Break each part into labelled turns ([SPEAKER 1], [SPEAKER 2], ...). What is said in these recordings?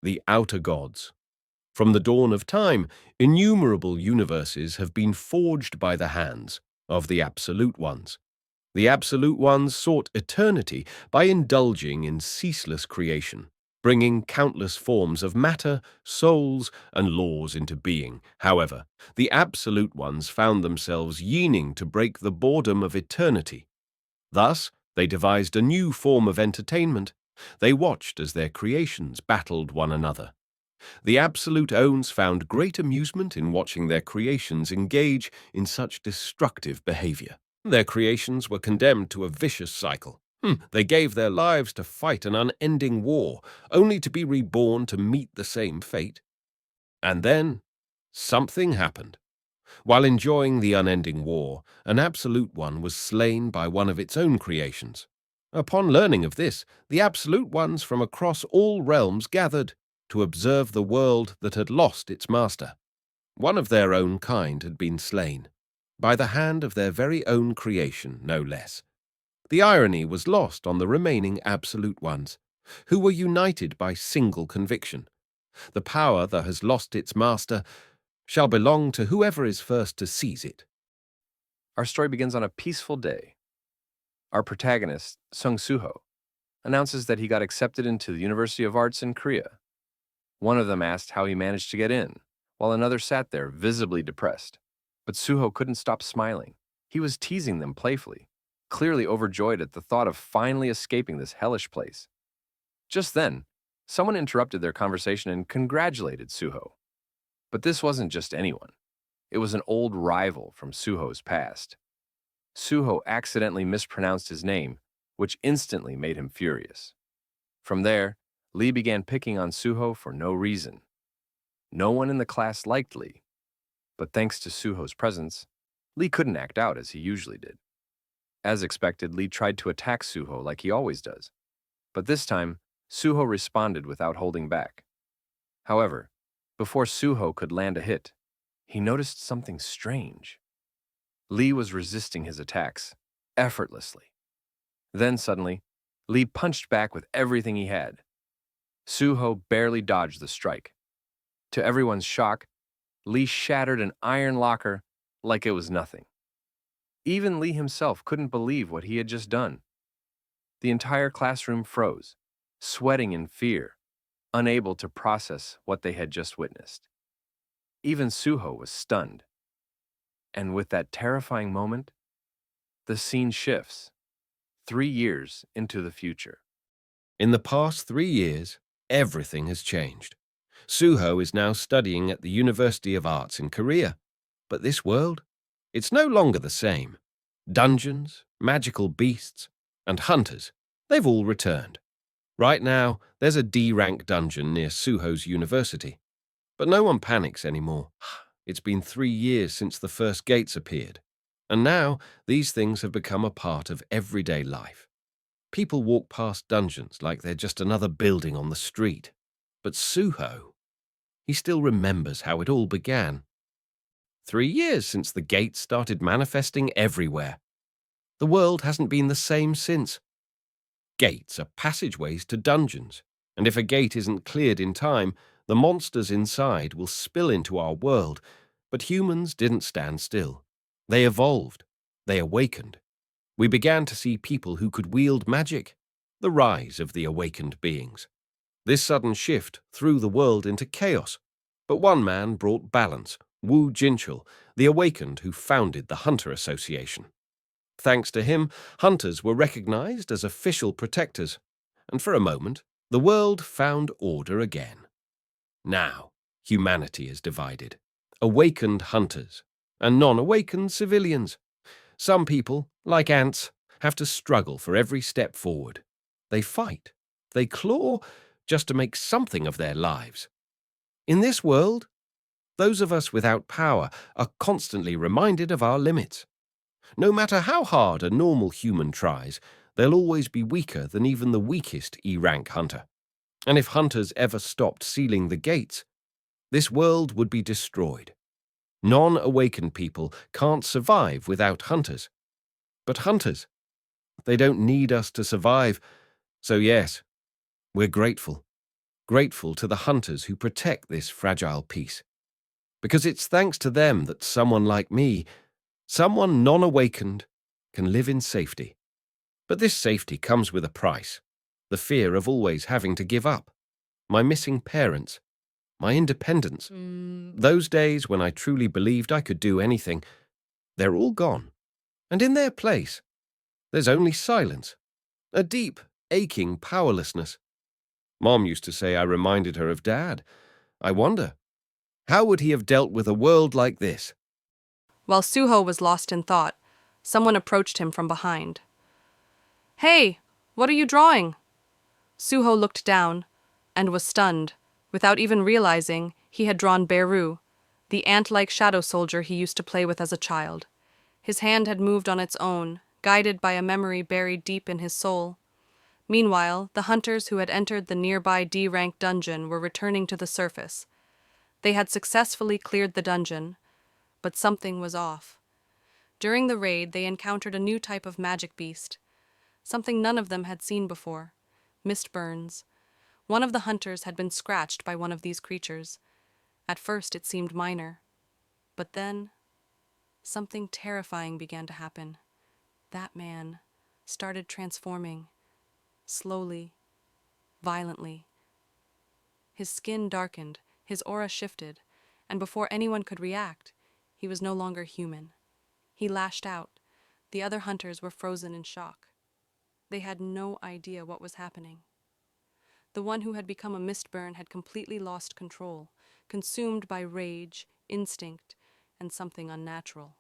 [SPEAKER 1] the outer gods. From the dawn of time, innumerable universes have been forged by the hands of the Absolute Ones. The Absolute Ones sought eternity by indulging in ceaseless creation, bringing countless forms of matter, souls, and laws into being. However, the Absolute Ones found themselves yearning to break the boredom of eternity. Thus, they devised a new form of entertainment. They watched as their creations battled one another. The Absolute Ones found great amusement in watching their creations engage in such destructive behavior. Their creations were condemned to a vicious cycle. They gave their lives to fight an unending war, only to be reborn to meet the same fate. And then, something happened. While enjoying the unending war, an Absolute One was slain by one of its own creations. Upon learning of this, the Absolute Ones from across all realms gathered to observe the world that had lost its master. One of their own kind had been slain, by the hand of their very own creation, no less. The irony was lost on the remaining Absolute Ones, who were united by single conviction. The power that has lost its master shall belong to whoever is first to seize it.
[SPEAKER 2] Our story begins on a peaceful day. Our protagonist, Suho, announces that he got accepted into the University of Arts in Korea. One of them asked how he managed to get in, while another sat there visibly depressed. But Suho couldn't stop smiling. He was teasing them playfully, clearly overjoyed at the thought of finally escaping this hellish place. Just then, someone interrupted their conversation and congratulated Suho. But this wasn't just anyone. It was an old rival from Suho's past. Suho accidentally mispronounced his name, which instantly made him furious. From there, Lee began picking on Suho for no reason. No one in the class liked Lee, but thanks to Suho's presence, Lee couldn't act out as he usually did. As expected, Lee tried to attack Suho like he always does, but this time, Suho responded without holding back. However, before Suho could land a hit, he noticed something strange. Lee was resisting his attacks, effortlessly. Then suddenly, Lee punched back with everything he had. Suho barely dodged the strike. To everyone's shock, Lee shattered an iron locker like it was nothing. Even Lee himself couldn't believe what he had just done. The entire classroom froze, sweating in fear, unable to process what they had just witnessed. Even Suho was stunned. And with that terrifying moment, the scene shifts, 3 years into the future.
[SPEAKER 1] In the past 3 years, everything has changed. Suho is now studying at the University of Arts in Korea. But this world, it's no longer the same. Dungeons, magical beasts, and hunters, they've all returned. Right now, there's a D-rank dungeon near Suho's university. But no one panics anymore. It's been 3 years since the first gates appeared. And now, these things have become a part of everyday life. People walk past dungeons like they're just another building on the street. But Suho, he still remembers how it all began. 3 years since the gates started manifesting everywhere. The world hasn't been the same since. Gates are passageways to dungeons, and if a gate isn't cleared in time, the monsters inside will spill into our world. But humans didn't stand still. They evolved. They awakened. We began to see people who could wield magic, the rise of the awakened beings. This sudden shift threw the world into chaos, but one man brought balance, Wu Jinchul, the awakened who founded the Hunter Association. Thanks to him, hunters were recognized as official protectors, and for a moment, the world found order again. Now, humanity is divided. Awakened hunters and non-awakened civilians. Some people, like ants, have to struggle for every step forward. They fight, they claw, just to make something of their lives. In this world, those of us without power are constantly reminded of our limits. No matter how hard a normal human tries, they'll always be weaker than even the weakest E-rank hunter. And if hunters ever stopped sealing the gates, this world would be destroyed. Non-awakened people can't survive without hunters. But hunters, they don't need us to survive. So yes, we're grateful. grateful to the hunters who protect this fragile peace. Because it's thanks to them that someone like me, someone non-awakened, can live in safety. But this safety comes with a price, the fear of always having to give up. My missing parents, my independence, those days when I truly believed I could do anything, they're all gone. And in their place, there's only silence, a deep, aching powerlessness. Mom used to say I reminded her of Dad. I wonder, how would he have dealt with a world like this?
[SPEAKER 3] While Suho was lost in thought, someone approached him from behind. "Hey, what are you drawing?" Suho looked down and was stunned, without even realizing he had drawn Beru, the ant-like shadow soldier he used to play with as a child. His hand had moved on its own, guided by a memory buried deep in his soul. Meanwhile, the hunters who had entered the nearby D-rank dungeon were returning to the surface. They had successfully cleared the dungeon, but something was off. During the raid, they encountered a new type of magic beast, something none of them had seen before: mist burns. One of the hunters had been scratched by one of these creatures. At first it seemed minor, but then something terrifying began to happen. That man started transforming, slowly, violently. His skin darkened, his aura shifted, and before anyone could react, he was no longer human. He lashed out. The other hunters were frozen in shock. They had no idea what was happening. The one who had become a mistburn had completely lost control, consumed by rage, instinct, and something unnatural.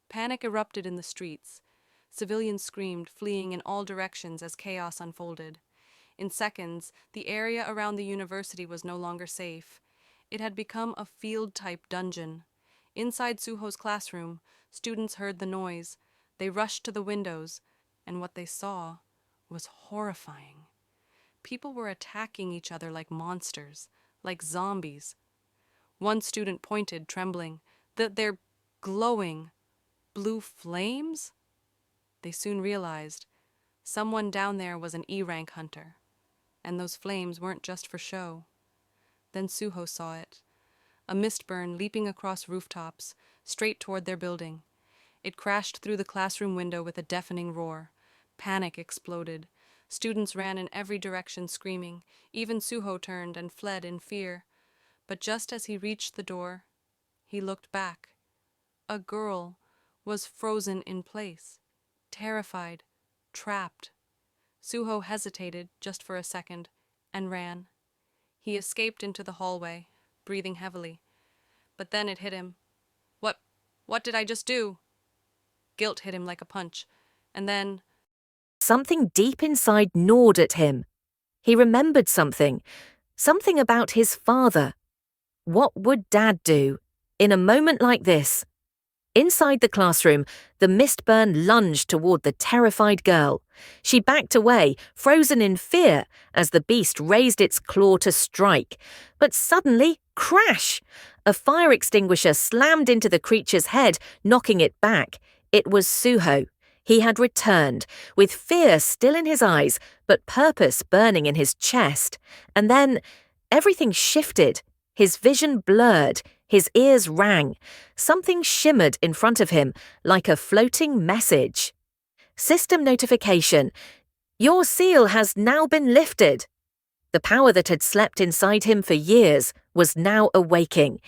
[SPEAKER 3] Panic erupted in the streets. Civilians screamed, fleeing in all directions as chaos unfolded. In seconds, the area around the university was no longer safe. It had become a field-type dungeon. Inside Suho's classroom, students heard the noise. They rushed to the windows, and what they saw was horrifying. People were attacking each other like monsters, like zombies. One student pointed, trembling. They're glowing blue flames? They soon realized someone down there was an E-rank hunter, and those flames weren't just for show. Then Suho saw it, a mistburn leaping across rooftops, straight toward their building. It crashed through the classroom window with a deafening roar. Panic exploded. Students ran in every direction screaming. Even Suho turned and fled in fear. But just as he reached the door, he looked back. A girl was frozen in place, terrified, trapped. Suho hesitated just for a second and ran. He escaped into the hallway, breathing heavily. But then it hit him. What did I just do? Guilt hit him like a punch. And then
[SPEAKER 4] something deep inside gnawed at him. He remembered something about his father. What would Dad do in a moment like this? Inside the classroom, the mistburn lunged toward the terrified girl. She backed away, frozen in fear, as the beast raised its claw to strike. But suddenly, crash! A fire extinguisher slammed into the creature's head, knocking it back. It was Suho. He had returned, with fear still in his eyes, but purpose burning in his chest. And then everything shifted. His vision blurred. His ears rang. Something shimmered in front of him, like a floating message. System notification. Your seal has now been lifted. The power that had slept inside him for years was now awaking.